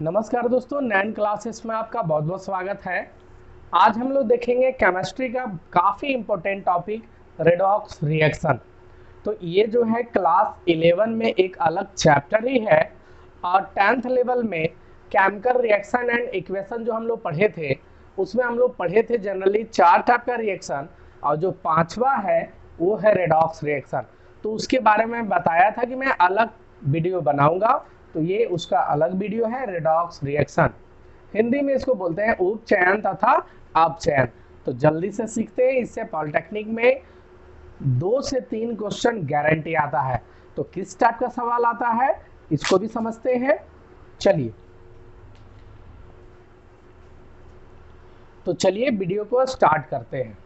नमस्कार दोस्तों, नैन क्लासेस में आपका बहुत बहुत स्वागत है। आज हम लोग देखेंगे केमिस्ट्री का काफ़ी इम्पोर्टेंट टॉपिक रेडॉक्स रिएक्शन। तो ये जो है क्लास 11 में एक अलग चैप्टर ही है और 10th लेवल में केमिकल रिएक्शन एंड इक्वेशन जो हम लोग पढ़े थे उसमें हम लोग पढ़े थे जनरली 4 टाइप का रिएक्शन और जो 5वां है वो है रेडॉक्स रिएक्शन। तो उसके बारे में बताया था कि मैं अलग वीडियो बनाऊंगा, तो ये उसका अलग वीडियो है रेडॉक्स रिएक्शन। हिंदी में इसको बोलते हैं उपचयन तथा अपचयन। तो जल्दी से सीखते हैं, इससे पॉलिटेक्निक में 2 से 3 क्वेश्चन गारंटी आता है। तो किस टाइप का सवाल आता है इसको भी समझते हैं। चलिए वीडियो को स्टार्ट करते हैं।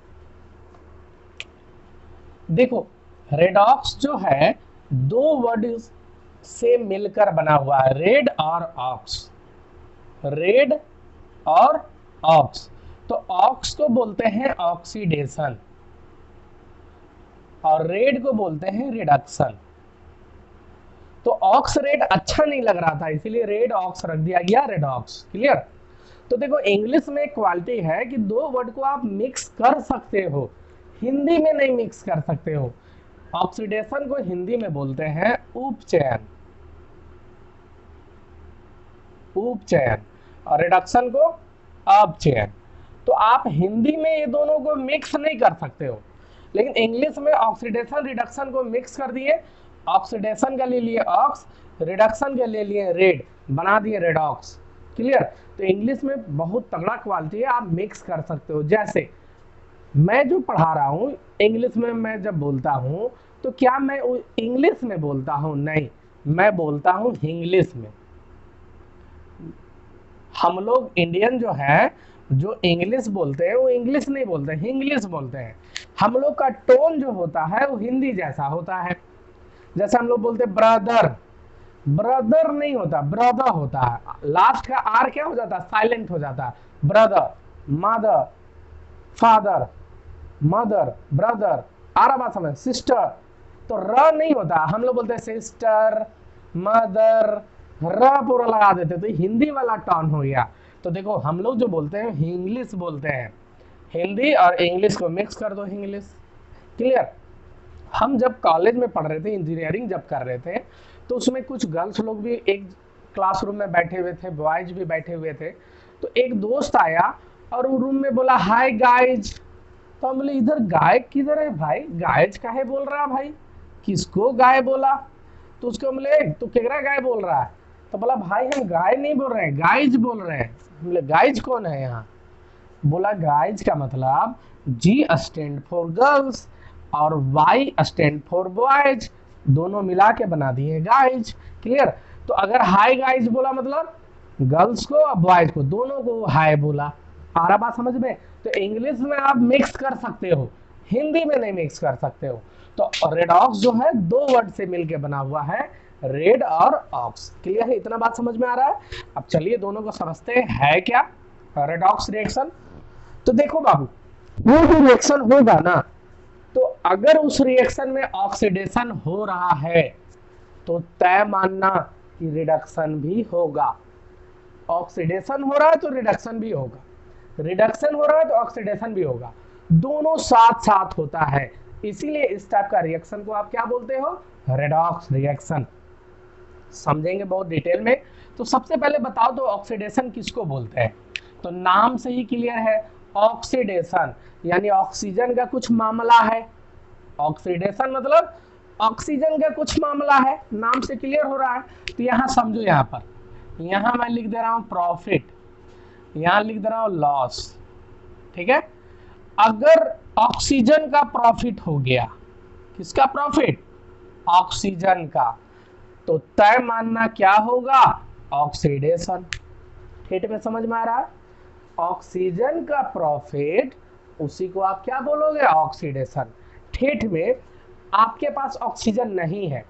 देखो, रेडॉक्स जो है 2 वर्ड से मिलकर बना हुआ है, रेड और ऑक्स। रेड और ऑक्स, तो ऑक्स को बोलते हैं ऑक्सीडेशन और रेड को बोलते हैं रिडक्शन। तो ऑक्स रेड अच्छा नहीं लग रहा था, इसीलिए रेड ऑक्स रख दिया गया, रेडॉक्स। क्लियर। तो देखो, इंग्लिश में क्वालिटी है कि 2 वर्ड को आप मिक्स कर सकते हो, हिंदी में नहीं मिक्स कर सकते हो। ऑक्सीडेशन को हिंदी में बोलते हैं उपचयन, उपचयन, और रिडक्शन को अपचयन। तो आप हिंदी में ये दोनों को मिक्स नहीं कर सकते हो, लेकिन इंग्लिश में ऑक्सीडेशन रिडक्शन को मिक्स कर दिए। ऑक्सीडेशन के ले लिए ऑक्स, रिडक्शन के ले लिए रेड, बना दिए रेडॉक्स। क्लियर। तो इंग्लिश में बहुत तगड़ा क्वालिटी है, आप मिक्स कर सकते हो। जैसे मैं जो पढ़ा रहा हूँ इंग्लिश में, मैं जब बोलता हूँ तो क्या मैं इंग्लिश में बोलता हूँ? नहीं, मैं बोलता हूँ इंग्लिश में। हम लोग इंडियन जो है जो इंग्लिश बोलते हैं वो इंग्लिश नहीं बोलते, इंग्लिश बोलते हैं। हम लोग का टोन जो होता है वो हिंदी जैसा होता है। जैसे हम लोग बोलते ब्रदर, ब्रदर नहीं होता, ब्रदर होता है। लास्ट का आर क्या हो जाता है? साइलेंट हो जाता है। Brother, mother, father, mother, brother. आ रहा बात समझ? सिस्टर, तो र नहीं होता, हम लोग बोलते हैं सिस्टर, मदर, र पूरा लगा देते, तो हिंदी वाला टर्न हो गया। तो देखो, हम लोग जो बोलते हैं इंग्लिश बोलते हैं, हिंदी और इंग्लिश को मिक्स कर दो, इंग्लिश। क्लियर। हम जब कॉलेज में पढ़ रहे थे, इंजीनियरिंग जब कर रहे थे, तो उसमें कुछ गर्ल्स लोग भी एक क्लासरूम में बैठे हुए थे, बॉयज भी बैठे हुए थे। तो एक दोस्त आया और वो रूम में बोला हाय गाइज। तो हम बोले इधर गाय किधर है भाई, गायज काहे बोल रहा है भाई, किसको गाय बोला? तो उसको बोले तो केकरा गाय बोल रहा है? तो बोला भाई हम गाय नहीं बोल रहे हैं, गाइज बोल रहे हैं। बोले गाइज कौन है यहाँ? बोला गाइज का मतलब जी स्टैंड फॉर गर्ल्स और वाई स्टैंड फॉर बॉयज, दोनों मिला के बना दिए गाइज। क्लियर। तो अगर हाय गाइज बोला मतलब गर्ल्स को और बॉयज को दोनों को हाय बोला। आ रहा बात समझ में? तो इंग्लिश में आप मिक्स कर सकते हो, हिंदी में नहीं मिक्स कर सकते हो। तो रेडॉक्स जो है 2 वर्ड से मिलके बना हुआ है, रेड और ऑक्स। क्लियर है? इतना बात समझ में आ रहा है? अब चलिए दोनों को समझते हैं है क्या रेडॉक्स रिएक्शन। तो देखो बाबू, वो जो रिएक्शन होगा ना, तो अगर उस रिएक्शन में ऑक्सीडेशन हो रहा है तो तय मानना कि रिडक्शन भी होगा। ऑक्सीडेशन हो रहा है तो रिडक्शन भी होगा, रिडक्शन हो रहा है तो ऑक्सीडेशन भी होगा, दोनों साथ साथ होता है। इसीलिए इस टाइप का रिएक्शन को आप क्या बोलते हो? Redox reaction. समझेंगे बहुत डिटेल में। तो सबसे पहले बताओ तो ऑक्सीडेशन किसको बोलते हैं? तो नाम से ही क्लियर है, ऑक्सीडेशन यानी ऑक्सीजन का कुछ मामला है। ऑक्सीडेशन मतलब ऑक्सीजन का कुछ मामला है, नाम से क्लियर हो रहा है। तो यहां समझो, यहां पर यहां मैं लिख दे रहा हूं प्रॉफिट, यहां लिख दे रहा हूं लॉस। ठीक है। अगर ऑक्सीजन का प्रॉफिट हो गया, किसका प्रॉफिट? ऑक्सीजन का, तो तय मानना क्या होगा? ऑक्सीडेशन। ठीक में समझ में आ रहा है? ऑक्सीजन का प्रॉफिट, उसी को आप क्या बोलोगे? ऑक्सीडेशन। ठेठ में आपके पास ऑक्सीजन नहीं है,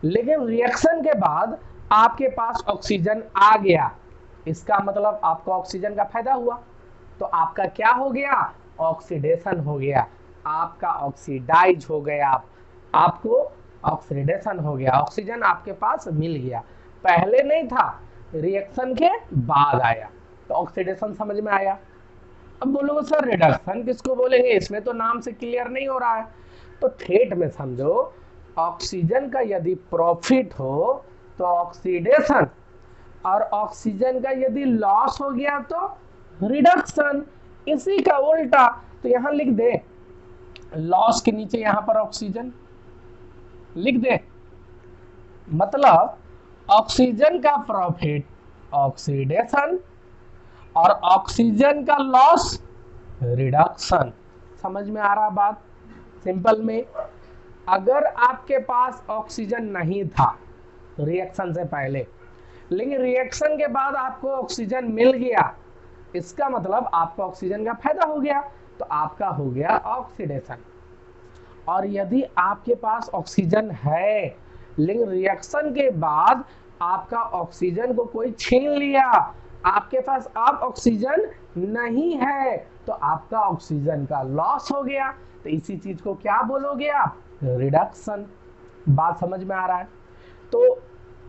लेकिन रिएक्शन के बाद आपके पास ऑक्सीजन आ गया, इसका मतलब आपको ऑक्सीजन का फायदा हुआ। तो आपका क्या हो गया? ऑक्सीडेशन हो गया, आपका ऑक्सीडाइज हो गया, आपको ऑक्सीडेशन हो गया, ऑक्सीजन आपके पास मिल गया। पहले नहीं था, रिएक्शन के बाद आया, तो ऑक्सीडेशन समझ में आया। अब बोलोगे सर रिडक्शन किसको बोलेंगे, इसमें तो नाम से क्लियर नहीं हो रहा है। तो ठेठ में समझो, ऑक्सीजन का यदि प्रॉफिट हो तो ऑक्सीडेशन, और ऑक्सीजन का यदि लॉस हो गया तो रिडक्शन, इसी का उल्टा। तो यहां लिख दे, लॉस के नीचे यहां पर ऑक्सीजन लिख दे, मतलब ऑक्सीजन का प्रॉफिट ऑक्सीडेशन और ऑक्सीजन का लॉस रिडक्शन। समझ में आ रहा बात? सिंपल में, अगर आपके पास ऑक्सीजन नहीं था रिएक्शन से पहले, लेकिन रिएक्शन के बाद आपको ऑक्सीजन मिल गया, इसका मतलब आपको ऑक्सीजन का फायदा हो गया, तो आपका हो गया ऑक्सीडेशन। और यदि आपके पास ऑक्सीजन है लेकिन रिएक्शन के बाद आपका ऑक्सीजन को कोई छीन लिया, आपके पास अब ऑक्सीजन नहीं है, तो आपका ऑक्सीजन का लॉस हो गया, तो इसी चीज को क्या बोलोगे आप, रिडक्शन। बात समझ में आ रहा है? तो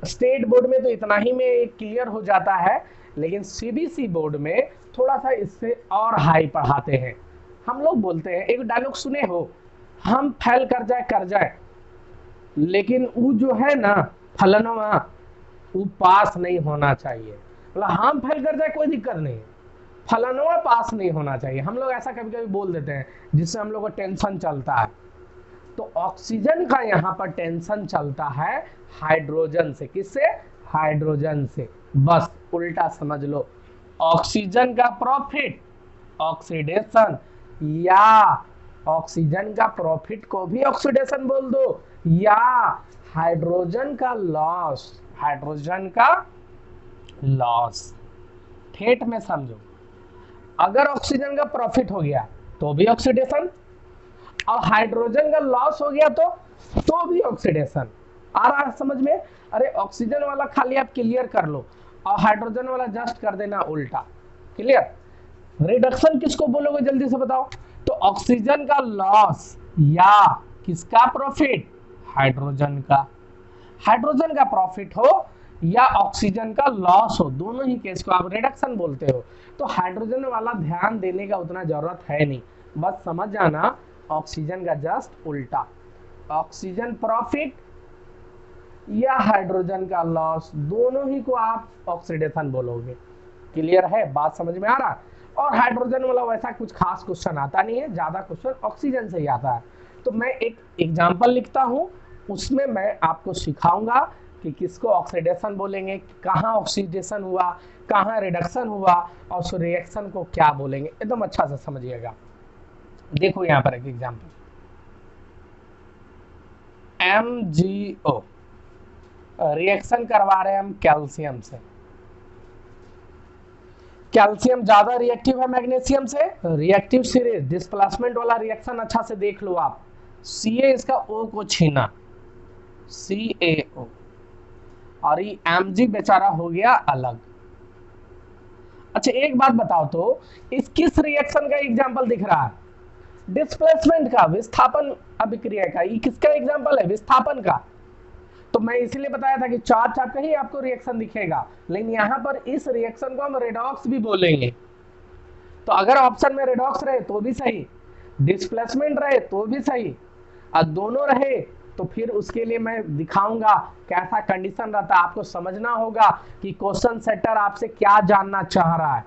स्टेट बोर्ड में तो इतना ही में क्लियर हो जाता है, लेकिन सीबीएसई बोर्ड में थोड़ा सा इससे और हाई पढ़ाते हैं। हम लोग बोलते हैं, एक डायलॉग सुने हो, हम फेल कर जाए लेकिन वो जो है ना फलनवा, वो पास नहीं होना चाहिए। मतलब हम फेल कर जाए कोई दिक्कत नहीं, फलनवा पास नहीं होना चाहिए। हम लोग ऐसा कभी कभी बोल देते हैं जिससे हम लोग को टेंशन चलता है। तो ऑक्सीजन का यहाँ पर टेंशन चलता है हाइड्रोजन से। किससे? हाइड्रोजन से। बस उल्टा समझ लो, ऑक्सीजन का प्रॉफिट ऑक्सीडेशन, या ऑक्सीजन का प्रॉफिट को भी ऑक्सीडेशन बोल दो, या हाइड्रोजन का लॉस, हाइड्रोजन का लॉस। ठेठ में समझो, अगर ऑक्सीजन का प्रॉफिट हो गया तो भी ऑक्सीडेशन, और हाइड्रोजन का लॉस हो गया तो भी ऑक्सीडेशन। आ रहा है समझ में? अरे ऑक्सीजन वाला खाली आप क्लियर कर लो और हाइड्रोजन वाला जस्ट कर देना उल्टा। क्लियर? रिडक्शन किसको बोलोगे जल्दी से बताओ? तो ऑक्सीजन का लॉस या किसका प्रॉफिट? हाइड्रोजन का। हाइड्रोजन का प्रॉफिट हो या ऑक्सीजन का लॉस हो, दोनों ही केस को आप रिडक्शन बोलते हो। तो हाइड्रोजन वाला ध्यान देने का उतना जरूरत है नहीं, बस समझ जाना ऑक्सीजन का जस्ट उल्टा, ऑक्सीजन प्रॉफिट या हाइड्रोजन का लॉस, दोनों ही को आप ऑक्सीडेशन बोलोगे। क्लियर है? बात समझ में आ रहा? और हाइड्रोजन वाला वैसा कुछ खास क्वेश्चन आता नहीं है, ज्यादा क्वेश्चन ऑक्सीजन से ही आता है। तो मैं एक एग्जांपल लिखता हूं, उसमें मैं आपको सिखाऊंगा कि किसको ऑक्सीडेशन बोलेंगे, कहाँ ऑक्सीडेशन हुआ, कहाँ रिडक्शन हुआ, और उस रिएक्शन को क्या बोलेंगे, एकदम अच्छा से समझिएगा। देखो यहां पर एक एग्जांपल, MgO रिएक्शन करवा रहे हैं हम कैल्शियम से। कैल्शियम ज्यादा रिएक्टिव है मैग्नीशियम से, रिएक्टिव सीरीज डिस्प्लेसमेंट वाला रिएक्शन अच्छा से देख लो आप। Ca इसका O को छीना, CaO, और ये Mg बेचारा हो गया अलग। अच्छा एक बात बताओ तो, इस किस रिएक्शन का एग्जांपल दिख रहा है? डिस्प्लेसमेंट का, विस्थापन अभिक्रिया का। ये किसका एग्जांपल है? विस्थापन का। तो मैं इसलिए बताया था कि चार चार का ही आपको रिएक्शन दिखेगा, लेकिन यहां पर इस रिएक्शन को हम रेडॉक्स भी बोलेंगे। तो अगर ऑप्शन में रेडॉक्स रहे तो भी सही, डिस्प्लेसमेंट रहे तो भी सही, और दोनों रहे तो फिर उसके लिए मैं दिखाऊंगा कैसा कंडीशन रहता है। आपको समझना होगा कि क्वेश्चन सेटर आपसे क्या जानना चाह रहा है।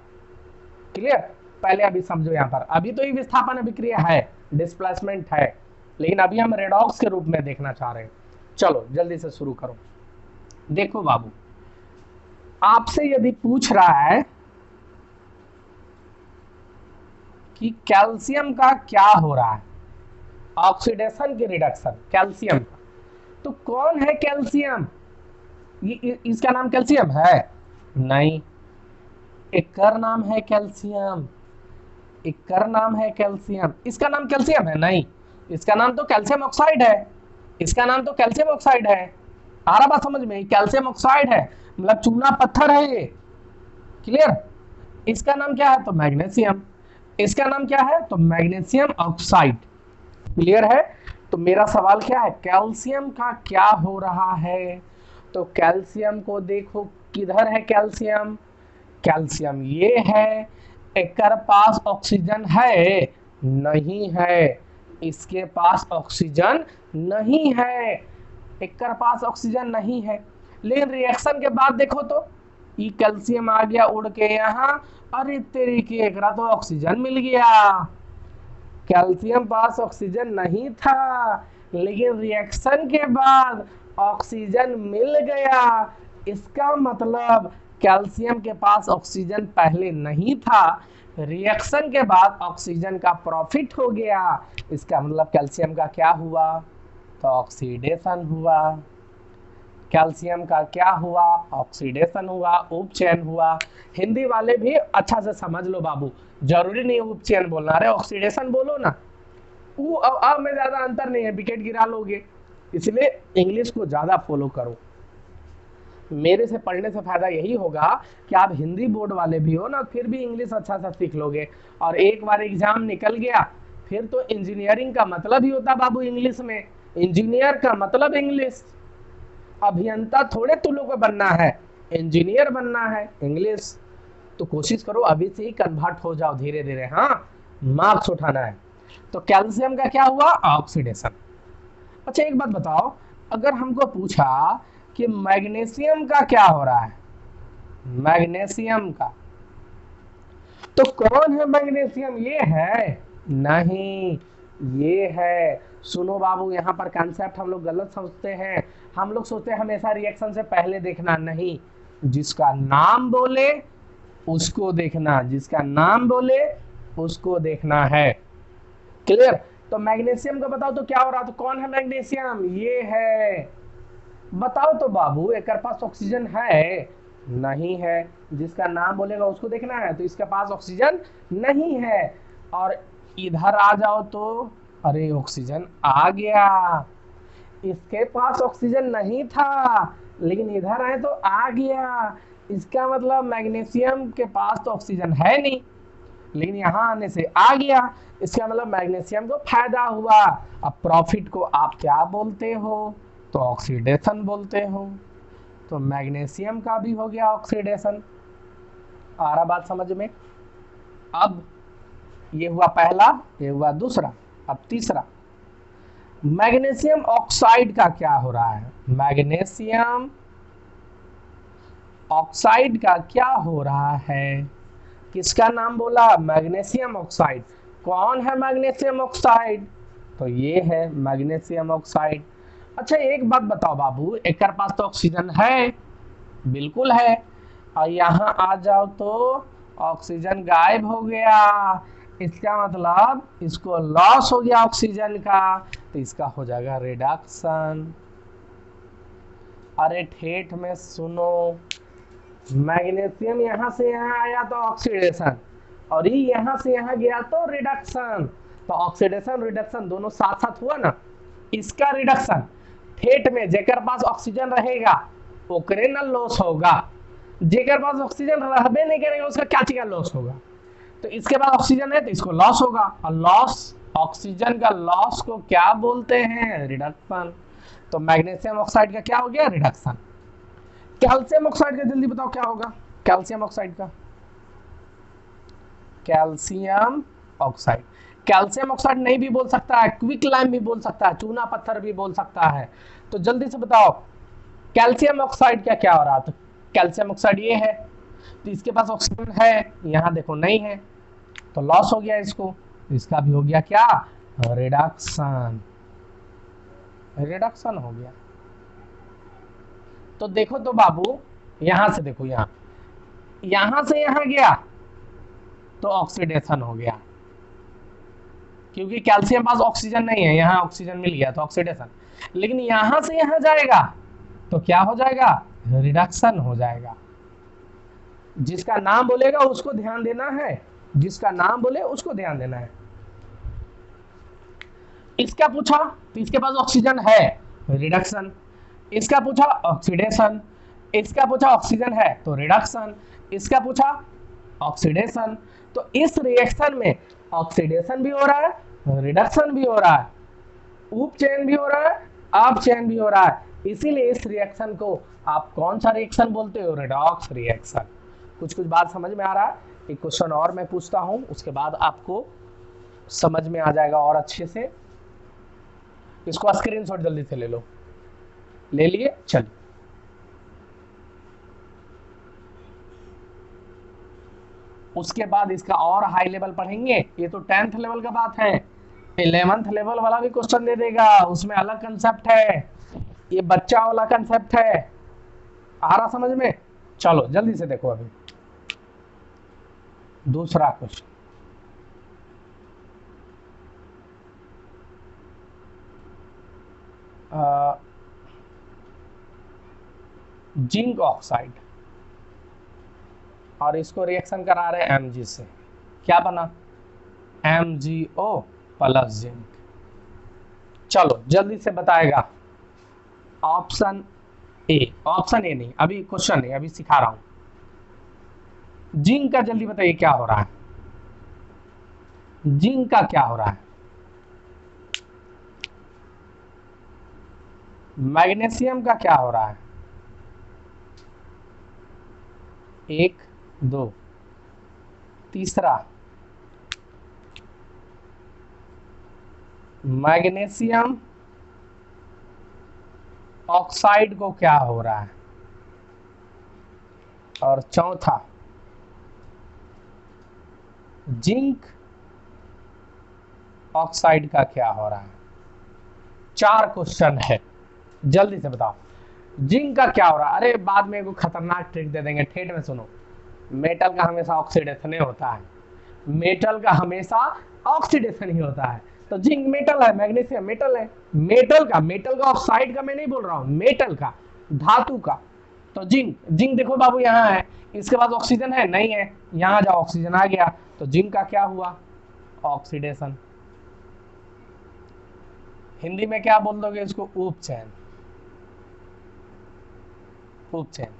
क्लियर? पहले अभी समझो, यहां पर अभी तो ये विस्थापन अभिक्रिया है, डिस्प्लेसमेंट है, लेकिन अभी हम रेडॉक्स के रूप में देखना चाह रहे हैं। चलो जल्दी से शुरू करो। देखो बाबू, आपसे यदि पूछ रहा है कि कैल्शियम का क्या हो रहा है, ऑक्सीडेशन की रिडक्शन कैल्शियम का, तो कौन है कैल्शियम? इसका नाम कैल्शियम है? नहीं, एक कर नाम है कैल्शियम, एक कर नाम है कैल्शियम। इसका नाम कैल्शियम है? नहीं, इसका नाम तो कैल्शियम ऑक्साइड है, इसका नाम तो कैल्शियम ऑक्साइड है। आ रहा बात समझ में? कैल्शियम ऑक्साइड है, मतलब चूना पत्थर है ये। क्लियर? इसका नाम क्या है? तो मैग्नीशियम। इसका नाम क्या है? तो मैग्नीशियम ऑक्साइड। क्लियर है? तो मेरा सवाल क्या है, कैल्शियम का क्या हो रहा है? तो कैल्शियम को देखो किधर है कैल्शियम? कैल्शियम ये है, एकर पास ऑक्सीजन है? नहीं है, इसके पास ऑक्सीजन नहीं है, एकर पास ऑक्सीजन नहीं है। लेकिन रिएक्शन के बाद देखो तो ये कैल्शियम आ गया उड़ के यहाँ, अरे तेरी की एकरा तो ऑक्सीजन मिल गया। कैल्शियम पास ऑक्सीजन नहीं था, लेकिन रिएक्शन के बाद ऑक्सीजन मिल गया। इसका मतलब कैल्शियम के पास ऑक्सीजन पहले नहीं था, रिएक्शन के बाद ऑक्सीजन का प्रॉफिट हो गया। इसका मतलब कैल्शियम का क्या हुआ? तो ऑक्सीडेशन हुआ। कैल्शियम का क्या हुआ? ऑक्सीडेशन हुआ, उपचयन हुआ। हिंदी वाले भी अच्छा से समझ लो बाबू, जरूरी नहीं उपचयन बोलना, अरे ऑक्सीडेशन बोलो ना। ऊ अब में ज्यादा अंतर नहीं है, विकेट गिरा लोगे, इसलिए इंग्लिश को ज्यादा फॉलो करो। मेरे से पढ़ने से फायदा यही होगा कि आप हिंदी बोर्ड वाले भी हो ना, फिर भी इंग्लिश अच्छा सा सीख लोगे। और एक बार एग्जाम निकल गया फिर तो इंजीनियरिंग का मतलब ही होता बाबू इंग्लिश में, इंजीनियर का मतलब इंग्लिश। अभियंता थोड़े तुम लोग को बनना है, इंजीनियर बनना है, इंग्लिश। तो कोशिश करो अभी से ही कन्वर्ट हो जाओ धीरे धीरे, हाँ मार्क्स उठाना है। तो कैल्शियम का क्या हुआ? ऑक्सीडेशन। अच्छा एक बात बताओ, अगर हमको पूछा कि मैग्नीशियम का क्या हो रहा है, मैग्नीशियम का, तो कौन है मैग्नीशियम? ये है? नहीं, ये है। सुनो बाबू, यहाँ पर कॉन्सेप्ट हम लोग गलत समझते हैं। हम लोग सोचते हैं हमेशा रिएक्शन से पहले देखना, नहीं, जिसका नाम बोले उसको देखना, जिसका नाम बोले उसको देखना है। क्लियर? तो मैग्नीशियम का बताओ तो क्या हो रहा? तो कौन है मैग्नीशियम? ये है। बताओ तो बाबू, एक पास ऑक्सीजन है? नहीं है, जिसका नाम बोलेगा उसको देखना है। तो इसके पास ऑक्सीजन नहीं है। और इधर आ जाओ तो अरे ऑक्सीजन आ गया। इसके पास ऑक्सीजन नहीं था, लेकिन इधर आए तो आ गया। इसका मतलब मैग्नीशियम के पास तो ऑक्सीजन है नहीं, लेकिन यहाँ आने से आ गया। इसका मतलब मैग्नीशियम को फायदा हुआ। अब प्रॉफिट को आप क्या बोलते हो? तो ऑक्सीडेशन बोलते हो। तो मैग्नीशियम का भी हो गया ऑक्सीडेशन। आ रहा बात समझ में? अब ये हुआ पहला, ये हुआ दूसरा, अब तीसरा। मैग्नीशियम ऑक्साइड का क्या हो रहा है? मैग्नीशियम ऑक्साइड का क्या हो रहा है? किसका नाम बोला? Magnesium oxide. कौन है मैग्नीशियम ऑक्साइड? तो ये है मैग्नीशियम ऑक्साइड। अच्छा एक बात बताओ बाबू, एक पास तो ऑक्सीजन है, बिल्कुल है, और यहाँ आ जाओ तो ऑक्सीजन गायब हो गया। इसका मतलब इसको लॉस हो गया ऑक्सीजन का, तो इसका हो जाएगा रिडक्शन। अरे ठेठ में सुनो, मैग्नीशियम यहाँ से यहाँ आया तो ऑक्सीडेशन, और ये यहाँ से यहाँ गया तो रिडक्शन। तो ऑक्सीडेशन रिडक्शन दोनों साथ साथ हुआ ना। इसका रिडक्शन ठेठ में जेकर पास ऑक्सीजन रहेगा ओकरे ना लॉस होगा, जेकर पास ऑक्सीजन रहबे नहीं करेगा उसका क्या चीज का लॉस होगा। तो इसके पास ऑक्सीजन है तो इसको लॉस होगा, और लॉस, ऑक्सीजन का लॉस को क्या बोलते हैं? रिडक्शन। तो मैग्नीशियम ऑक्साइड का क्या हो गया? रिडक्शन। कैल्शियम ऑक्साइड का जल्दी बताओ क्या होगा? कैल्शियम ऑक्साइड का, कैल्शियम ऑक्साइड, कैल्शियम ऑक्साइड नहीं भी बोल सकता है, क्विक लाइम भी बोल सकता है, चूना पत्थर भी बोल सकता है। तो जल्दी से बताओ कैल्शियम ऑक्साइड का क्या हो रहा? तो कैल्शियम ऑक्साइड ये है, तो इसके पास ऑक्सीजन है, यहाँ देखो नहीं है, तो लॉस हो गया इसको। इसका भी हो गया क्या? रिडक्शन। रिडक्शन हो गया। तो देखो तो बाबू, यहां से देखो, यहां से यहां गया तो ऑक्सीडेशन हो गया, क्योंकि कैल्शियम पास ऑक्सीजन नहीं है, यहां ऑक्सीजन मिल गया तो ऑक्सीडेशन। लेकिन यहां से यहां जाएगा तो क्या हो जाएगा? रिडक्शन हो जाएगा। जिसका नाम बोलेगा उसको ध्यान देना है, जिसका नाम बोले उसको ध्यान देना है। इसका पूछा तो इसके पास ऑक्सीजन है, रिडक्शन। इसका पूछा ऑक्सीडेशन। इसका पूछा ऑक्सीजन है तो रिडक्शन। इसका पूछा ऑक्सीडेशन। तो इस रिएक्शन में ऑक्सीडेशन भी हो रहा है, रिडक्शन भी हो रहा है, उपचयन भी हो रहा है, अपचयन भी हो रहा है। इसीलिए इस रिएक्शन को आप कौन सा रिएक्शन बोलते हो? Redox reaction. कुछ कुछ बात समझ में आ रहा है? एक क्वेश्चन और मैं पूछता हूं, उसके बाद आपको समझ में आ जाएगा और अच्छे से। इसको स्क्रीनशॉट जल्दी से ले लो। ले लिए? चलिए, उसके बाद इसका और हाई लेवल पढ़ेंगे। ये तो 10th लेवल का बात है, 11th लेवल वाला भी क्वेश्चन दे देगा, उसमें अलग कंसेप्ट है, ये बच्चा वाला कंसेप्ट है। आ रहा समझ में? चलो जल्दी से देखो। अभी दूसरा क्वेश्चन, जिंक ऑक्साइड, और इसको रिएक्शन करा रहे हैं Mg से। क्या बना? MgO plus zinc. चलो जल्दी से बताएगा। ऑप्शन ए, ऑप्शन ए नहीं, अभी क्वेश्चन नहीं, अभी सिखा रहा हूं। जिंक का जल्दी बताइए क्या हो रहा है? जिंक का क्या हो रहा है? मैग्नीशियम का क्या हो रहा है? 1 2, तीसरा मैग्नीशियम ऑक्साइड को क्या हो रहा है? और चौथा जिंक ऑक्साइड का क्या हो रहा है? 4 क्वेश्चन है, जल्दी से बताओ। जिंक का क्या हो रहा है? अरे बाद में को खतरनाक ट्रिक दे देंगे, ठेठ में सुनो। मेटल का हमेशा ऑक्सीडेशन ही होता है, मेटल का हमेशा ऑक्सीडेशन ही होता है। तो जिंक मेटल है, मैग्नीशियम मेटल है। मेटल का ऑक्साइड का मैं नहीं बोल रहा हूं, मेटल का, धातु का। तो जिंक, जिंक देखो बाबू यहाँ है, इसके बाद ऑक्सीजन है नहीं है, यहाँ जाओ ऑक्सीजन आ गया, तो जिंक का क्या हुआ? ऑक्सीडेशन। हिंदी में क्या बोल दोगे इसको? उपचयन। उपचयन।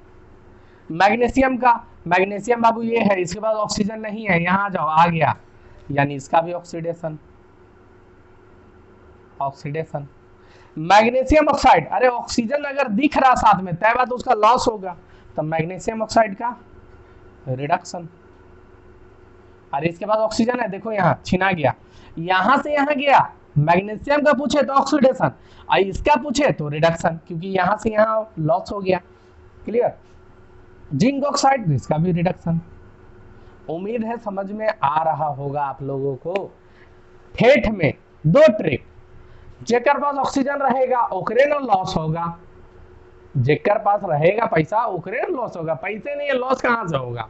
मैग्नीशियम का, मैग्नीशियम बाबू ये है, इसके बाद ऑक्सीजन नहीं है, यहाँ जाओ आ गया, यानी इसका भी ऑक्सीडेशन। ऑक्सीडेशन। मैग्नीशियम ऑक्साइड, अरे ऑक्सीजन अगर दिख रहा साथ में तय बात उसका लॉस होगा, तो मैग्नीशियम ऑक्साइड का रिडक्शन। अरे इसके बाद ऑक्सीजन है, देखो यहाँ छिना गया, यहां से यहाँ गया। मैग्नीशियम का पूछे तो ऑक्सीडेशन, और इसका पूछे तो रिडक्शन, क्योंकि यहां से यहाँ लॉस हो गया। क्लियर? जिंक ऑक्साइड, इसका भी रिडक्शन। उम्मीद है समझ में आ रहा होगा आप लोगों को। ठेठ में 2 ट्रिक, जेकर पास ऑक्सीजन रहेगा ओकरे न लॉस होगा, जेकर पास रहेगा पैसा ओकरे न लॉस होगा, पैसे नहीं है लॉस कहां से होगा?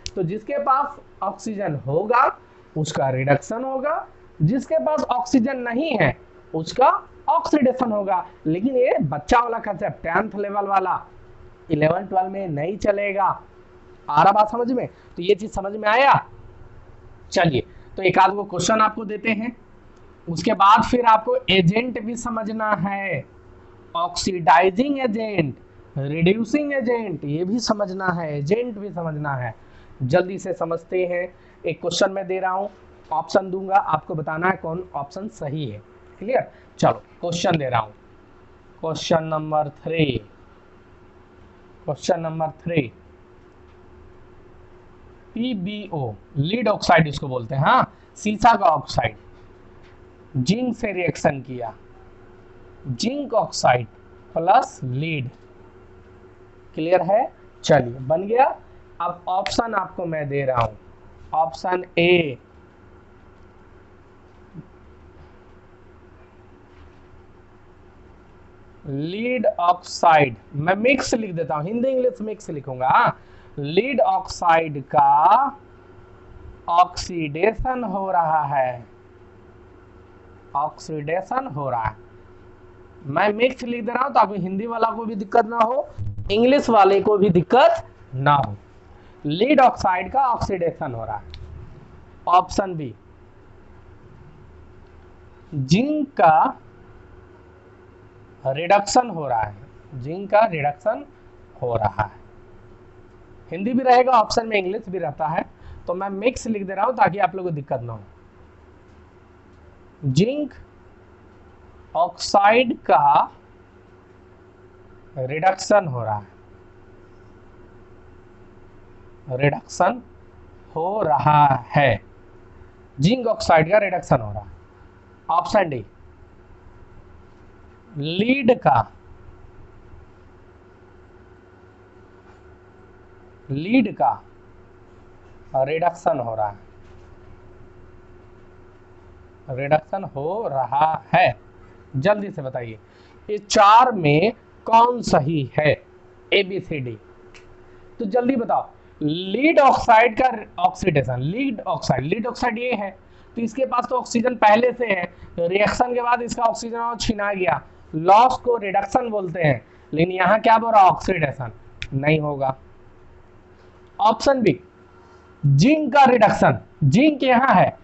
तो जिसके पास ऑक्सीजन होगा उसका रिडक्शन होगा, जिसके पास ऑक्सीजन नहीं है उसका ऑक्सीडेशन होगा। लेकिन ये बच्चा वाला कंसेप्ट 10th लेवल वाला 11 12 में नहीं चलेगा। आ रहा बात समझ में? तो ये चीज समझ में आया? चलिए, तो एक आध को क्वेश्चन आपको देते हैं, उसके बाद फिर आपको एजेंट भी समझना है, ऑक्सीडाइजिंग एजेंट, रिड्यूसिंग एजेंट, ये भी समझना है, एजेंट भी समझना है। जल्दी से समझते हैं। एक क्वेश्चन मैं दे रहा हूं, ऑप्शन दूंगा, आपको बताना है कौन ऑप्शन सही है। क्लियर? चलो क्वेश्चन दे रहा हूं, question number 3। Question number 3, PbO lead oxide इसको बोलते हैं, हाँ, सीसा का ऑक्साइड, जिंक से रिएक्शन किया, zinc oxide plus lead. Clear है? चलिए बन गया। अब ऑप्शन आपको मैं दे रहा हूं, ऑप्शन ए लीड ऑक्साइड, मैं मिक्स लिख देता हूं, हिंदी इंग्लिश मिक्स लिखूंगा। लीड ऑक्साइड का ऑक्सीडेशन हो रहा है, ऑक्सीडेशन हो रहा है। मैं मिक्स लिख दे रहा हूं ताकि हिंदी वाला को भी दिक्कत ना हो, इंग्लिश वाले को भी दिक्कत ना हो। लीड ऑक्साइड का ऑक्सीडेशन हो रहा है। ऑप्शन बी, जिंक का रिडक्शन हो रहा है, जिंक का रिडक्शन हो रहा है। हिंदी भी रहेगा ऑप्शन में, इंग्लिश भी रहता है, तो मैं मिक्स लिख दे रहा हूं ताकि आप लोगों को दिक्कत ना हो। जिंक ऑक्साइड का रिडक्शन हो रहा है, रिडक्शन हो रहा है, जिंक ऑक्साइड का रिडक्शन हो रहा है। ऑप्शन डी, लीड का, लीड का रिडक्शन हो रहा है, रिडक्शन हो रहा है। जल्दी से बताइए ये चार में कौन सही है, ए बी सी डी। तो जल्दी बताओ, लीड ऑक्साइड का oxidation, lead oxide, lead oxide ये है, तो इसके पास तो ऑक्सीजन पहले से है, रिएक्शन के बाद इसका ऑक्सीजन और छिना गया, लॉस को रिडक्शन बोलते हैं। लेकिन यहाँ क्या बोल रहा, ऑक्सीडेशन, नहीं होगा। ऑप्शन बी, जिंक का रिडक्शन, जिंक यहाँ है,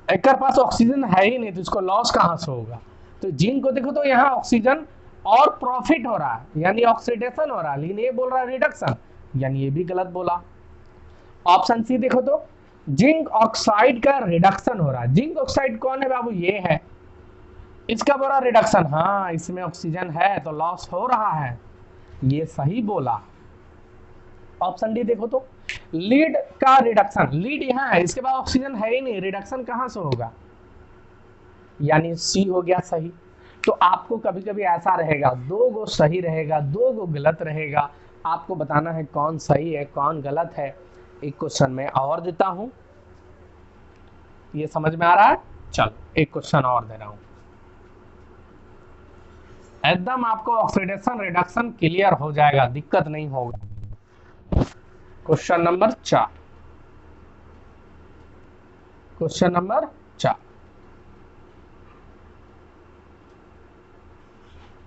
एक पास ऑक्सीजन है ही नहीं तो इसको लॉस कहां से होगा। तो जिंक को देखो तो यहाँ ऑक्सीजन और प्रॉफिट हो रहा है यानी ऑक्सीडेशन हो रहा है, लेकिन ये बोल रहा है रिडक्शन, यानी ये भी गलत बोला। ऑप्शन सी देखो तो, जिंक ऑक्साइड का रिडक्शन हो रहा है, जिंक ऑक्साइड कौन है बाबू, ये है, इसका बोला रिडक्शन, हाँ इसमें ऑक्सीजन है तो लॉस हो रहा है, ये सही बोला। ऑप्शन डी देखो तो, लीड का रिडक्शन, लीड यहाँ है, इसके बाद ऑक्सीजन है ही नहीं, रिडक्शन कहां से होगा, यानी सी हो गया सही। तो आपको कभी कभी ऐसा रहेगा, दो गो सही रहेगा, दो गो गलत रहेगा, आपको बताना है कौन सही है कौन गलत है। एक क्वेश्चन में और देता हूं, ये समझ में आ रहा है, चलो एक क्वेश्चन और दे रहा हूं, एकदम आपको ऑक्सीडेशन रिडक्शन क्लियर हो जाएगा, दिक्कत नहीं होगा। Question number 4, question number 4,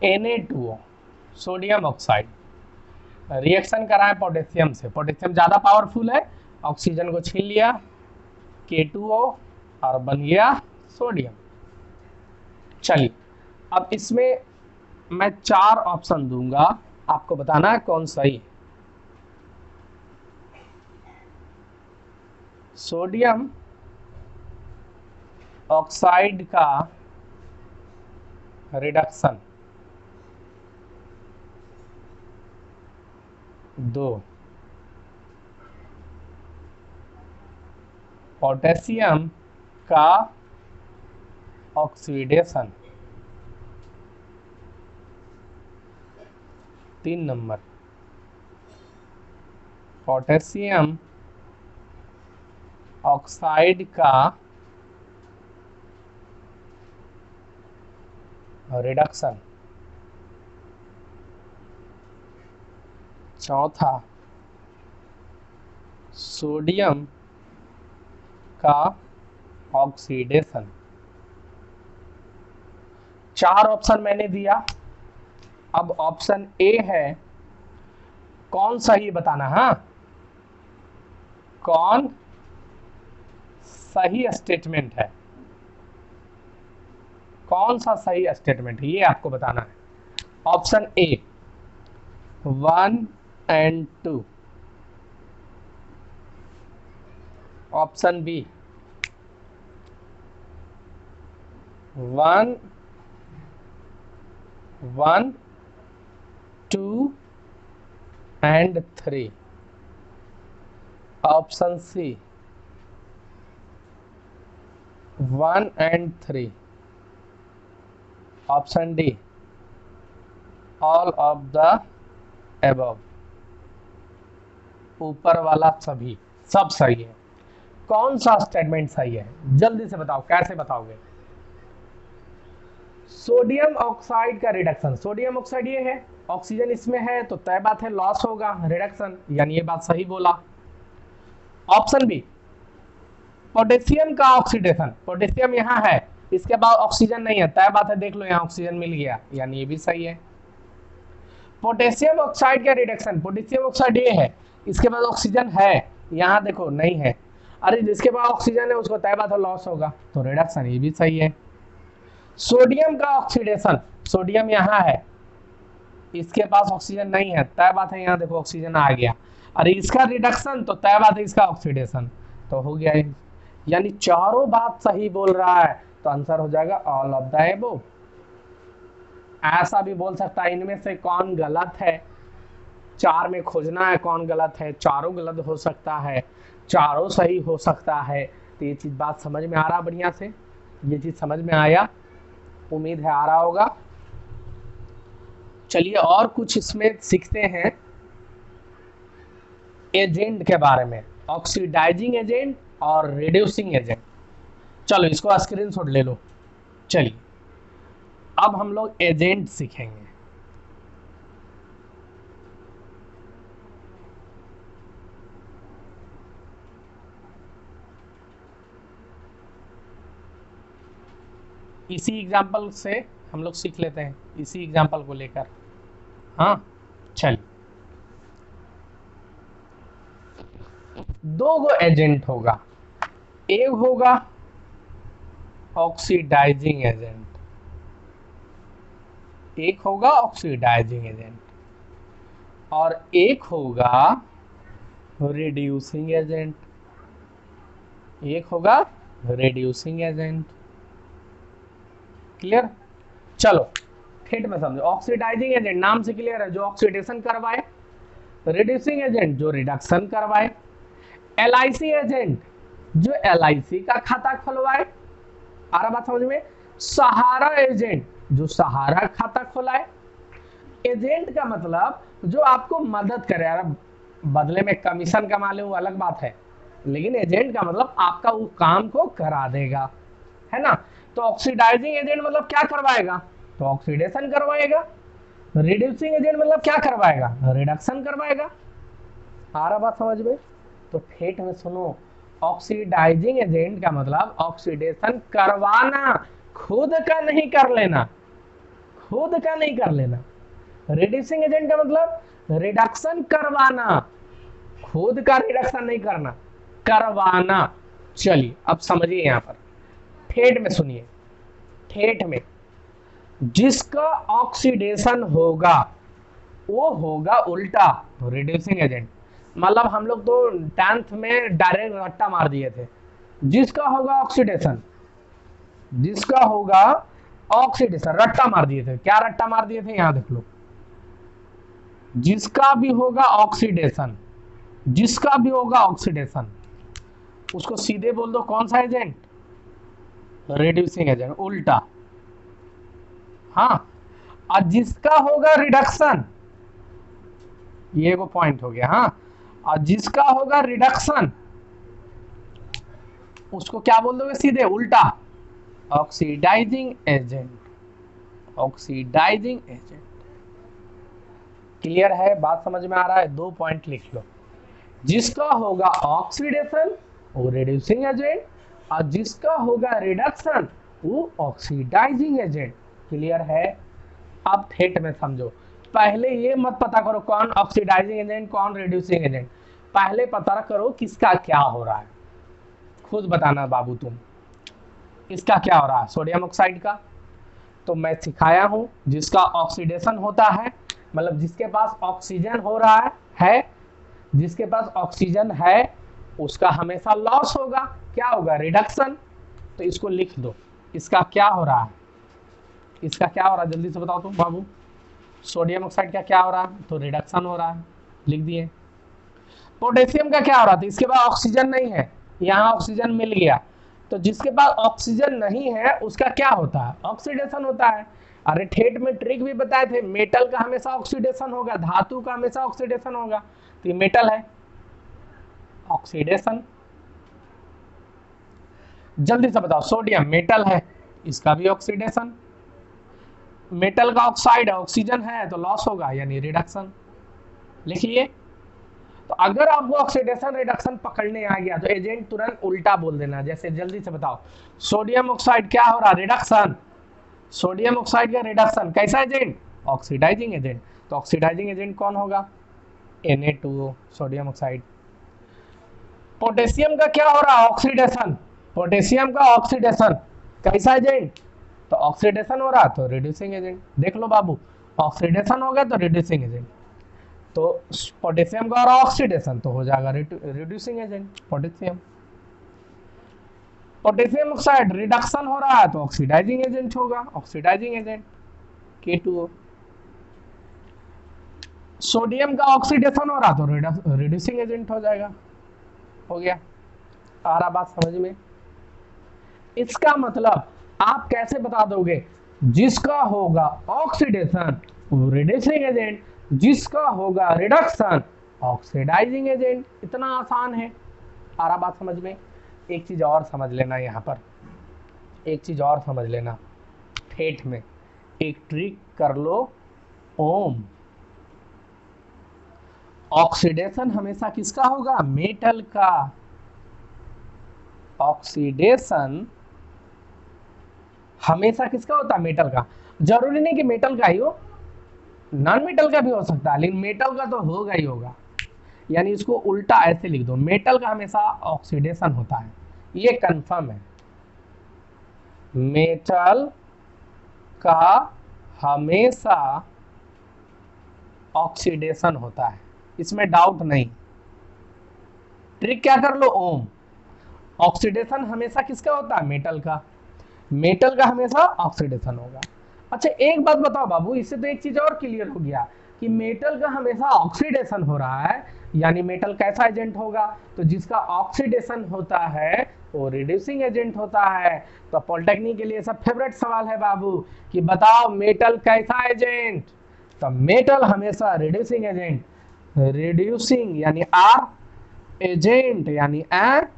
Na2O sodium oxide reaction कराएं पोटेशियम से, पोटेशियम ज्यादा पावरफुल है, ऑक्सीजन को छीन लिया, K2O और बन गया सोडियम। चलिए अब इसमें मैं 4 ऑप्शन दूंगा, आपको बताना है कौन सही है। सोडियम ऑक्साइड का रिडक्शन 2, पोटेशियम का ऑक्सीडेशन 3 नंबर, पोटेशियम ऑक्साइड का रिडक्शन 4, सोडियम का ऑक्सीडेशन। 4 ऑप्शन मैंने दिया, अब ऑप्शन ए है, कौन सही बताना, हाँ कौन सही स्टेटमेंट है, कौन सा सही स्टेटमेंट है ये आपको बताना है। Option A 1 and 2, option B 1 1 2 and 3, option C 1 and 3, option D all of the above, ऊपर वाला सभी, सब सही है। कौन सा स्टेटमेंट सही है जल्दी से बताओ, कैसे बताओगे। सोडियम ऑक्साइड का रिडक्शन, सोडियम ऑक्साइड ये है, ऑक्सीजन इसमें है तो तय बात है लॉस होगा, रिडक्शन, यानी ये बात सही बोला। ऑप्शन बी पोटेशियम का ऑक्सीडेशन, पोटेशियम यहाँ है, इसके बाद ऑक्सीजन नहीं है, तय बात है देख लो यहाँ ऑक्सीजन मिल गया, यानी ये भी सही है। पोटेशियम ऑक्साइड का रिडक्शन, पोटेशियम ऑक्साइड ये है, इसके बाद ऑक्सीजन है, यहाँ देखो नहीं है, अरे जिसके पास ऑक्सीजन है उसको तय बात है लॉस होगा, तो रिडक्शन, ये भी सही है। सोडियम का ऑक्सीडेशन, सोडियम यहाँ है, इसके पास ऑक्सीजन नहीं है, तय बात है यहाँ देखो ऑक्सीजन आ गया, अरे इसका रिडक्शन तो तय बात है इसका ऑक्सीडेशन, तो हो गया, यानी चारों बात सही बोल रहा है, तो आंसर हो जाएगा ऑल ऑफ द अबव। ऐसा भी बोल सकता है इनमें से कौन गलत है, चार में खोजना है कौन गलत है, चारों गलत हो सकता है, चारों सही हो सकता है। तो ये चीज बात समझ में आ रहा बढ़िया से, ये चीज समझ में आया, उम्मीद है आ रहा होगा। चलिए और कुछ इसमें सीखते हैं एजेंट के बारे में, ऑक्सीडाइजिंग एजेंट और रिड्यूसिंग एजेंट। चलो इसको स्क्रीनशॉट ले लो। चलिए अब हम लोग एजेंट सीखेंगे। इसी एग्जाम्पल से हम लोग सीख लेते हैं, इसी एग्जाम्पल को लेकर। हाँ चलिए, दो गो एजेंट होगा, एक होगा ऑक्सीडाइजिंग एजेंट, एक होगा ऑक्सीडाइजिंग एजेंट, और एक होगा रिड्यूसिंग एजेंट, एक होगा रिड्यूसिंग एजेंट। क्लियर? चलो ठेठ में समझो। ऑक्सीडाइजिंग एजेंट नाम से क्लियर है, जो ऑक्सीडेशन करवाए। रिड्यूसिंग एजेंट जो रिडक्शन करवाए। एलआईसी एजेंट जो एलआईसी का खाता खुलवाए। आ रहा बात समझ में? सहारा एजेंट जो सहारा खाता खुलाए। एजेंट का मतलब जो आपको मदद करे, यार बदले में कमीशन कमा ले वो अलग बात है, लेकिन एजेंट का मतलब आपका वो काम को करा देगा, है ना। तो ऑक्सीडाइजिंग एजेंट मतलब क्या करवाएगा? तो ऑक्सीडेशन करवाएगा। रिड्यूसिंग एजेंट मतलब क्या करवाएगा? रिडक्शन करवाएगा। आ रहा बात समझ में? तो ठेठ में सुनो, ऑक्सीडाइजिंग एजेंट का मतलब ऑक्सीडेशन करवाना, खुद का नहीं कर लेना, खुद का नहीं कर लेना। रिड्यूसिंग एजेंट का मतलब रिडक्शन करवाना, खुद का रिडक्शन नहीं करना, करवाना। चलिए अब समझिए यहां पर ठेठ में सुनिए। ठेठ में जिसका ऑक्सीडेशन होगा वो होगा उल्टा रिड्यूसिंग एजेंट। मतलब हम लोग तो 10th में डायरेक्ट रट्टा मार दिए थे, जिसका होगा ऑक्सीडेशन, जिसका होगा ऑक्सीडेशन, रट्टा मार दिए थे। क्या रट्टा मार दिए थे? यहां देख लो, जिसका भी होगा ऑक्सीडेशन, जिसका भी होगा ऑक्सीडेशन उसको सीधे बोल दो कौन सा एजेंट? रिड्यूसिंग एजेंट, उल्टा। हाँ, और जिसका होगा रिडक्शन, ये वो पॉइंट हो गया। हाँ, और जिसका होगा रिडक्शन उसको क्या बोल दोगे? सीधे उल्टा oxidizing agent, oxidizing agent. Clear है? बात समझ में आ रहा है? दो पॉइंट लिख लो, जिसका होगा ऑक्सीडेशन वो रिड्यूसिंग एजेंट, और जिसका होगा रिडक्शन वो ऑक्सीडाइजिंग एजेंट। क्लियर है? अब ठेठ में समझो। पहले ये मत पता करो कौन ऑक्सीडाइजिंग एजेंट कौन रिड्यूसिंग एजेंट, पहले पता करो किसका क्या हो रहा है। खुद बताना बाबू तुम, इसका क्या हो रहा है? सोडियम ऑक्साइड का तो मैं सिखाया हूं, जिसका ऑक्सीडेशन होता है मतलब जिसके पास ऑक्सीजन हो रहा है, जिसके पास ऑक्सीजन है उसका हमेशा लॉस होगा। क्या होगा? रिडक्शन। तो इसको लिख दो, इसका क्या हो रहा है? इसका क्या हो रहा है जल्दी से बताओ तुम बाबू। सोडियम ऑक्साइड का क्या हो रहा है? तो रिडक्शन हो रहा है, लिख दिए। पोटेशियम का क्या हो रहा था? इसके पास ऑक्सीजन नहीं है, यहाँ ऑक्सीजन मिल गया, तो जिसके पास ऑक्सीजन नहीं है उसका क्या होता है? ऑक्सीडेशन होता है। अरे ठेठ में ट्रिक भी बताए थे, मेटल का हमेशा ऑक्सीडेशन होगा, धातु का हमेशा ऑक्सीडेशन होगा। तो ये मेटल है, ऑक्सीडेशन। जल्दी से बताओ, सोडियम मेटल है, इसका भी ऑक्सीडेशन। मेटल का ऑक्साइड है, ऑक्सीजन है तो लॉस होगा यानी रिडक्शन। लिख लिए? तो अगर आपको ऑक्सीडेशन रिडक्शन पकड़ने आ गया तो एजेंट तुरंत उल्टा बोल देना। जैसे जल्दी से बताओ, सोडियम ऑक्साइड क्या हो रहा? रिडक्शन। सोडियम ऑक्साइड का रिडक्शन कैसा एजेंट? Oxidizing agent. तो ऑक्सीडाइजिंग एजेंट कौन होगा? Na2O, sodium oxide. पोटेशियम का क्या हो रहा है? ऑक्सीडेशन। पोटेशियम का ऑक्सीडेशन कैसा एजेंट? तो ऑक्सीडेशन हो रहा तो रिड्यूसिंग एजेंट। देख लो बाबू, ऑक्सीडेशन हो गया तो रिड्यूसिंग एजेंट। तो पोटेशियम का और ऑक्सीडेशन तो हो जाएगा reducing agent potassium. Potassium oxide reduction हो रहा है तो ऑक्सीडाइजिंग एजेंट होगा, ऑक्सीडाइजिंग एजेंट। K2O। सोडियम का ऑक्सीडेशन हो रहा तो रिड्यूसिंग एजेंट हो जाएगा। हो गया, आ रहा बात समझ में? इसका मतलब आप कैसे बता दोगे? जिसका होगा ऑक्सीडेशन रिड्यूसिंग एजेंट, जिसका होगा रिडक्शन ऑक्सीडाइजिंग एजेंट। इतना आसान है। आ रहा बात समझ में? एक चीज और समझ लेना, यहां पर एक चीज और समझ लेना, ठेठ में एक ट्रिक कर लो। ओम, ऑक्सीडेशन हमेशा किसका होगा? मेटल का। ऑक्सीडेशन हमेशा किसका होता है? मेटल का। जरूरी नहीं कि मेटल का ही हो, नॉन मेटल का भी हो सकता है, लेकिन मेटल का तो होगा ही होगा। यानी इसको उल्टा ऐसे लिख दो, मेटल का हमेशा ऑक्सीडेशन होता है, ये कंफर्म है। मेटल का हमेशा ऑक्सीडेशन होता है, इसमें डाउट नहीं। ट्रिक क्या कर लो? ओम, ऑक्सीडेशन हमेशा किसका होता है? मेटल का। मेटल का हमेशा ऑक्सीडेशन होगा। अच्छा एक बात बताओ बाबू, इससे तो एक चीज और क्लियर हो गया कि मेटल का हमेशा ऑक्सीडेशन हो रहा है, यानी मेटल कैसा एजेंट होगा? तो जिसका ऑक्सीडेशन होता है वो रिड्यूसिंग एजेंट होता है। तो पॉलिटेक्निक के लिए सब फेवरेट सवाल है बाबू कि बताओ मेटल कैसा एजेंट? तो मेटल हमेशा रिड्यूसिंग एजेंट, रिड्यूसिंग यानी आर, एजेंट यानी एन,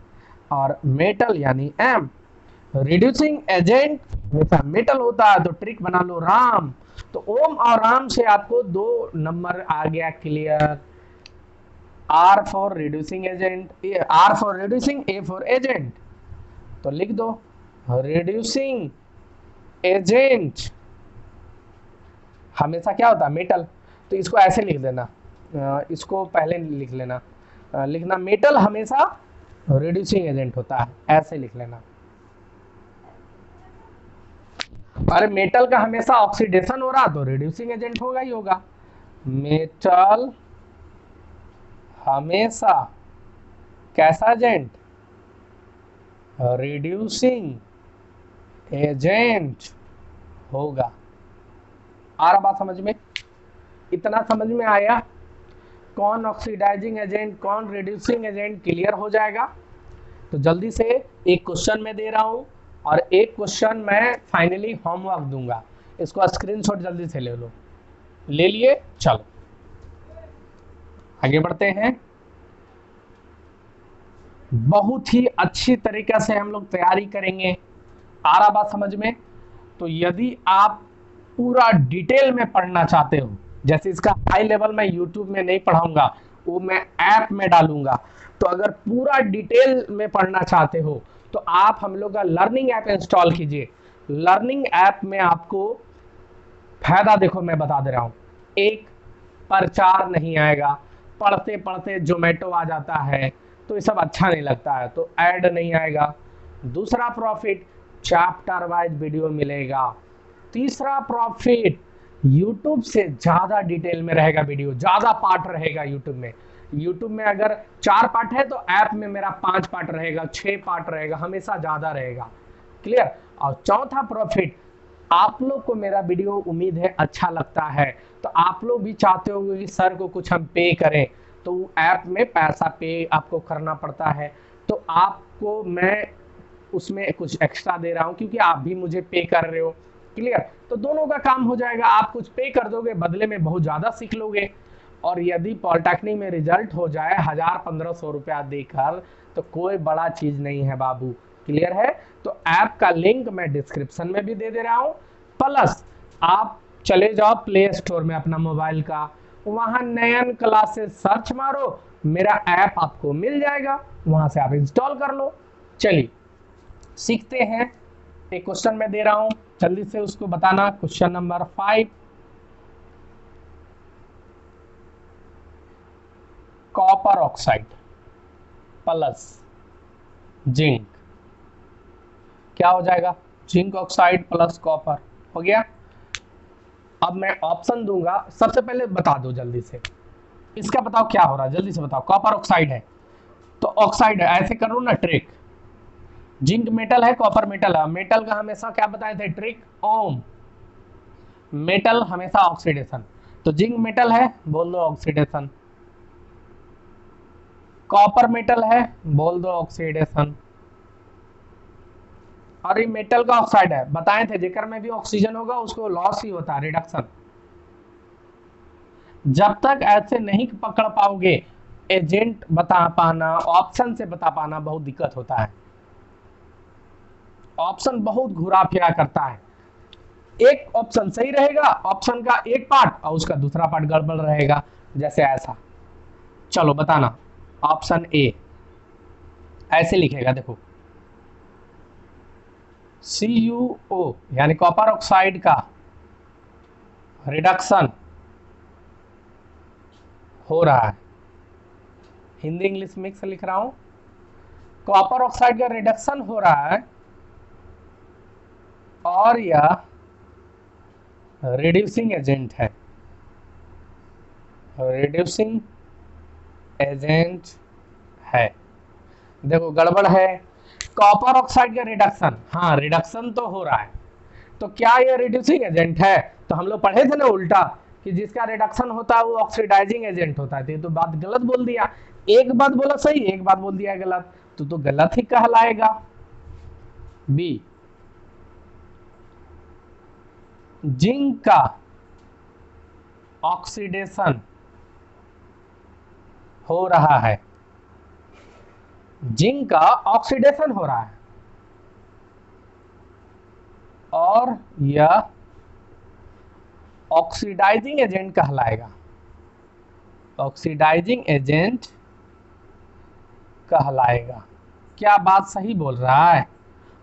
और मेटल यानी एम। रिड्यूसिंग एजेंट हमेशा मेटल होता है, तो ट्रिक बना लो राम। तो ओम और राम से आपको 2 नंबर आ गया clear. R for reducing agent, R for reducing, A for agent. तो लिख दो रिड्यूसिंग एजेंट हमेशा क्या होता है? मेटल। तो इसको ऐसे लिख देना, इसको पहले लिख लेना, लिखना मेटल हमेशा रिड्यूसिंग एजेंट होता है, ऐसे लिख लेना। अरे मेटल का हमेशा ऑक्सीडेशन हो रहा तो रिड्यूसिंग एजेंट होगा ही होगा। मेटल हमेशा कैसा एजेंट? रिड्यूसिंग एजेंट होगा। आ रहा बात समझ में? इतना समझ में आया? कौन ऑक्सीडाइजिंग एजेंट, कौन रिड्यूसिंग एजेंट, क्लियर हो जाएगा। तो जल्दी से एक क्वेश्चन मैं दे रहा हूं और एक क्वेश्चन मैं फाइनली होमवर्क दूंगा, इसको स्क्रीनशॉट जल्दी से ले लो। ले लिए? चलो आगे बढ़ते हैं। बहुत ही अच्छी तरीके से हम लोग तैयारी करेंगे। आ रहा बात समझ में? तो यदि आप पूरा डिटेल में पढ़ना चाहते हो, जैसे इसका हाई लेवल मैं यूट्यूब में नहीं पढ़ाऊंगा, वो मैं ऐप में डालूंगा। तो अगर पूरा डिटेल में पढ़ना चाहते हो तो आप हम लोग का लर्निंग ऐप इंस्टॉल कीजिए। लर्निंग ऐप में आपको फायदा देखो मैं बता दे रहा हूं। एक, प्रचार नहीं आएगा, पढ़ते पढ़ते जोमेटो आ जाता है तो ये सब अच्छा नहीं लगता है, तो ऐड नहीं आएगा। दूसरा प्रॉफिट, चैप्टर वाइज वीडियो मिलेगा। तीसरा प्रॉफिट, यूट्यूब से ज्यादा डिटेल में रहेगा वीडियो, ज्यादा पार्ट रहेगा यूट्यूब में। यूट्यूब में अगर 4 पार्ट है तो ऐप में मेरा 5 पार्ट रहेगा, 6 पार्ट रहेगा, हमेशा ज्यादा रहेगा। क्लियर? और चौथा प्रॉफिट, आप लोग को मेरा वीडियो उम्मीद है अच्छा लगता है, तो आप लोग भी चाहते हो कि सर को कुछ हम पे करें, तो ऐप में पैसा पे आपको करना पड़ता है, तो आपको मैं उसमें कुछ एक्स्ट्रा दे रहा हूं क्योंकि आप भी मुझे पे कर रहे हो। क्लियर? तो दोनों का काम हो जाएगा, आप कुछ पे कर दोगे, बदले में बहुत ज्यादा सीख लोगे। और यदि पॉलिटेक्निक में रिजल्ट हो जाए 1000-1500 रुपया देकर, तो कोई बड़ा चीज नहीं है बाबू। क्लियर है? तो ऐप का लिंक मैं डिस्क्रिप्शन में भी दे दे रहा हूं, प्लस आप चले जाओ प्ले स्टोर में अपना मोबाइल का, वहां नयन क्लासेस सर्च मारो, मेरा ऐप आपको मिल जाएगा, वहां से आप इंस्टॉल कर लो। चलिए सीखते हैं। एक क्वेश्चन मैं दे रहा हूं, जल्दी से उसको बताना। Question number 5, copper oxide plus zinc क्या हो जाएगा? Zinc oxide plus copper. हो गया? अब मैं ऑप्शन दूंगा, सबसे पहले बता दो जल्दी से, इसका बताओ क्या हो रहा है, जल्दी से बताओ। कॉपर ऑक्साइड है तो ऑक्साइड है, ऐसे करो ना ट्रिक। जिंक मेटल है, कॉपर मेटल है, मेटल का हमेशा क्या बताए थे ट्रिक? ओम। मेटल हमेशा ऑक्सीडेशन, तो जिंक मेटल है, बोल दो ऑक्सीडेशन। कॉपर मेटल है, बोल दो ऑक्सीडेशन। और ये मेटल का ऑक्साइड है, बताए थे जेकर में भी ऑक्सीजन होगा उसको लॉस ही होता है, रिडक्शन। जब तक ऐसे नहीं पकड़ पाओगे एजेंट बता पाना, ऑप्शन से बता पाना बहुत दिक्कत होता है। ऑप्शन बहुत घुरा फिरा करता है, एक ऑप्शन सही रहेगा, ऑप्शन का एक पार्ट और उसका दूसरा पार्ट गड़बड़ रहेगा, जैसे ऐसा। चलो बताना, ऑप्शन ए ऐसे लिखेगा, देखो CuO यानी कॉपर ऑक्साइड का रिडक्शन हो रहा है, हिंदी इंग्लिश मिक्स लिख रहा हूं, कॉपर ऑक्साइड का रिडक्शन हो रहा है और यह रिड्यूसिंग एजेंट है, रिड्यूसिंग एजेंट है। देखो गड़बड़ है, कॉपर ऑक्साइड का रिडक्शन, हाँ रिडक्शन तो हो रहा है, तो क्या यह रिड्यूसिंग एजेंट है? तो हम लोग पढ़े थे ना उल्टा कि जिसका रिडक्शन होता है वो ऑक्सीडाइजिंग एजेंट होता है, तो बात गलत बोल दिया, एक बात बोला सही, एक बात बोल दिया गलत, तो गलत ही कहलाएगा। बी, जिंक का ऑक्सीडेशन हो रहा है, जिंक का ऑक्सीडेशन हो रहा है और यह ऑक्सीडाइजिंग एजेंट कहलाएगा, ऑक्सीडाइजिंग एजेंट कहलाएगा। क्या बात सही बोल रहा है?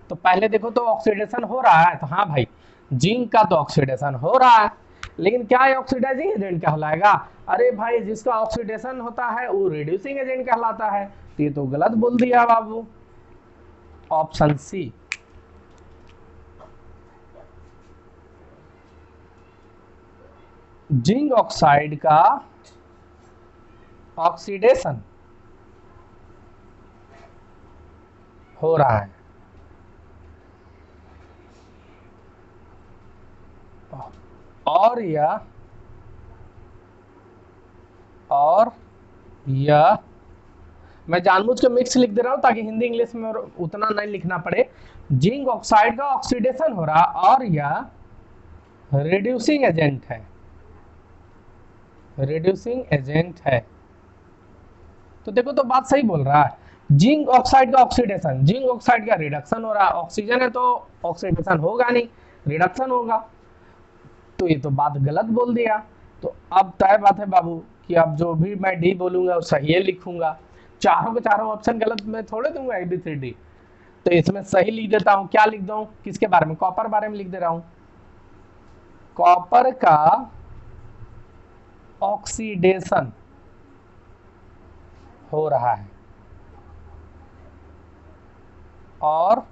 तो पहले देखो तो ऑक्सीडेशन हो रहा है, तो हाँ भाई जिंक का तो ऑक्सीडेशन हो रहा है, लेकिन क्या है ऑक्सीडाइजिंग एजेंट कहलाएगा? अरे भाई जिसका ऑक्सीडेशन होता है वो रिड्यूसिंग एजेंट कहलाता है, तो ये तो गलत बोल दिया बाबू, ऑप्शन सी। जिंक ऑक्साइड का ऑक्सीडेशन हो रहा है और यह मैं जानबूझ के मिक्स लिख दे रहा हूं ताकि हिंदी इंग्लिश में उतना नहीं लिखना पड़े। जिंक ऑक्साइड का ऑक्सीडेशन हो रहा और यह रिड्यूसिंग एजेंट है, रिड्यूसिंग एजेंट है। तो देखो तो बात सही बोल रहा है, जिंक ऑक्साइड का ऑक्सीडेशन, जिंक ऑक्साइड का रिडक्शन हो रहा है, ऑक्सीजन है तो ऑक्सीडेशन होगा नहीं, रिडक्शन होगा, तो ये तो बात गलत बोल दिया। तो अब तय बात है बाबू कि अब जो भी मैं डी बोलूंगा वो सही लिखूंगा, चारों के चारों ऑप्शन गलत मैं थोड़े दूंगा ABCD, तो इसमें सही लिख देता हूं। क्या लिख दूं? किसके बारे में? कॉपर बारे में लिख दे रहा हूं, कॉपर का ऑक्सीडेशन हो रहा है और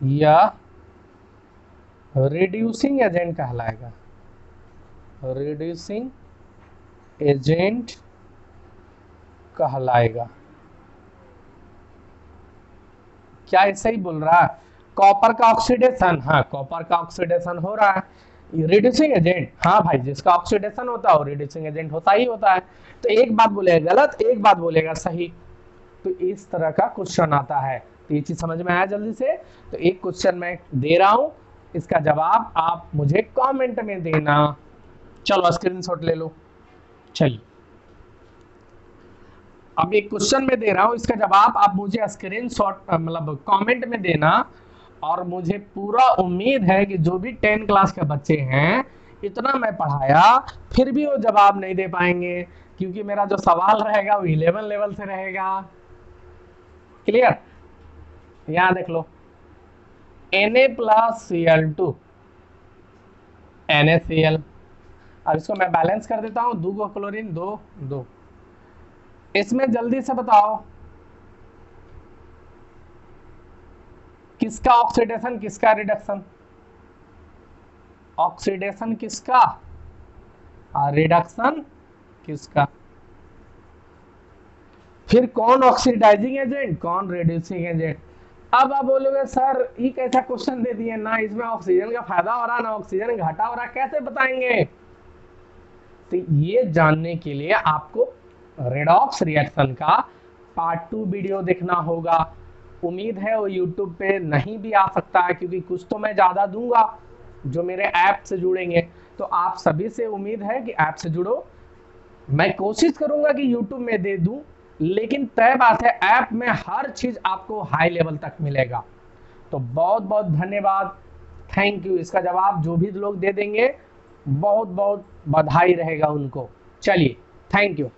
यह रिड्यूसिंग एजेंट कहलाएगा, रिड्यूसिंग एजेंट कहलाएगा। क्या ऐसा ही बोल रहा है? कॉपर का ऑक्सीडेशन, हाँ कॉपर का ऑक्सीडेशन हो रहा है, रिड्यूसिंग एजेंट, हाँ भाई जिसका ऑक्सीडेशन होता है वो रिड्यूसिंग एजेंट होता ही होता है। तो एक बात बोलेगा गलत, एक बात बोलेगा सही, तो इस तरह का क्वेश्चन आता है। तो ये चीज समझ में आया जल्दी से? तो एक क्वेश्चन मैं दे रहा हूं, इसका जवाब आप मुझे कमेंट में देना। चलो स्क्रीनशॉट ले लो। चलिए अब एक क्वेश्चन में दे रहा हूं, इसका जवाब आप मुझे स्क्रीनशॉट मतलब कमेंट में देना। और मुझे पूरा उम्मीद है कि जो भी 10 क्लास के बच्चे हैं, इतना मैं पढ़ाया फिर भी वो जवाब नहीं दे पाएंगे, क्योंकि मेरा जो सवाल रहेगा वो 11 लेवल से रहेगा। क्लियर? यहां देख लो, Na+Cl2 NaCl। अब इसको मैं बैलेंस कर देता हूं, 2 क्लोरीन 2 2। इसमें जल्दी से बताओ किसका ऑक्सीडेशन किसका रिडक्शन? ऑक्सीडेशन किसका और रिडक्शन किसका? फिर कौन ऑक्सीडाइजिंग एजेंट कौन रिड्यूसिंग एजेंट? अब आप बोलोगे सर ये कैसा क्वेश्चन दे दिए, ना इसमें ऑक्सीजन का फायदा हो रहा ना ऑक्सीजन घटा हो रहा, कैसे बताएंगे? तो ये जानने के लिए आपको रेडॉक्स रिएक्शन का पार्ट 2 वीडियो देखना होगा। उम्मीद है वो यूट्यूब पे नहीं भी आ सकता है, क्योंकि कुछ तो मैं ज़्यादा दूंगा जो मेरे ऐप से जुड़ेंगे। तो आप सभी से उम्मीद है कि ऐप से जुड़ो। मैं कोशिश करूंगा कि यूट्यूब में दे दूं, लेकिन तय बात है ऐप में हर चीज़ आपको हाई लेवल तक मिलेगा। तो बहुत बहुत धन्यवाद, थैंक यू। इसका जवाब जो भी लोग दे देंगे बहुत बहुत बधाई रहेगा उनको। चलिए, थैंक यू।